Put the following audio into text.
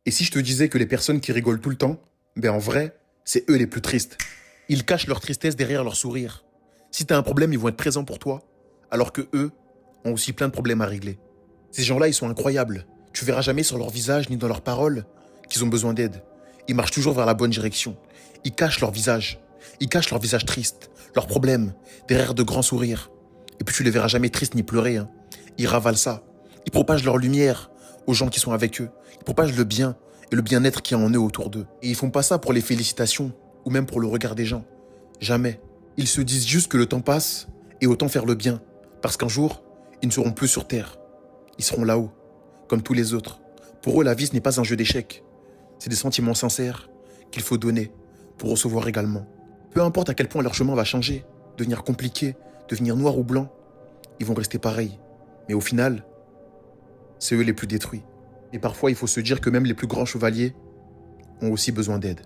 Et si je te disais que les personnes qui rigolent tout le temps, en vrai, c'est eux les plus tristes. Ils cachent leur tristesse derrière leur sourire. Si t'as un problème, ils vont être présents pour toi, alors que eux ont aussi plein de problèmes à régler. Ces gens-là, ils sont incroyables. Tu verras jamais sur leur visage ni dans leurs paroles qu'ils ont besoin d'aide. Ils marchent toujours vers la bonne direction. Ils cachent leur visage. Ils cachent leur visage triste, leurs problèmes, derrière de grands sourires. Et puis tu les verras jamais tristes ni pleurer. Ils ravalent ça. Ils propagent leur lumière aux gens qui sont avec eux. Ils propagent le bien et le bien-être qui est en eux autour d'eux. Et ils font pas ça pour les félicitations ou même pour le regard des gens. Jamais. Ils se disent juste que le temps passe et autant faire le bien. Parce qu'un jour, ils ne seront plus sur Terre. Ils seront là-haut, comme tous les autres. Pour eux, la vie, ce n'est pas un jeu d'échecs. C'est des sentiments sincères qu'il faut donner pour recevoir également. Peu importe à quel point leur chemin va changer, devenir compliqué, devenir noir ou blanc, ils vont rester pareils. Mais au final, c'est eux les plus détruits. Et parfois, il faut se dire que même les plus grands chevaliers ont aussi besoin d'aide.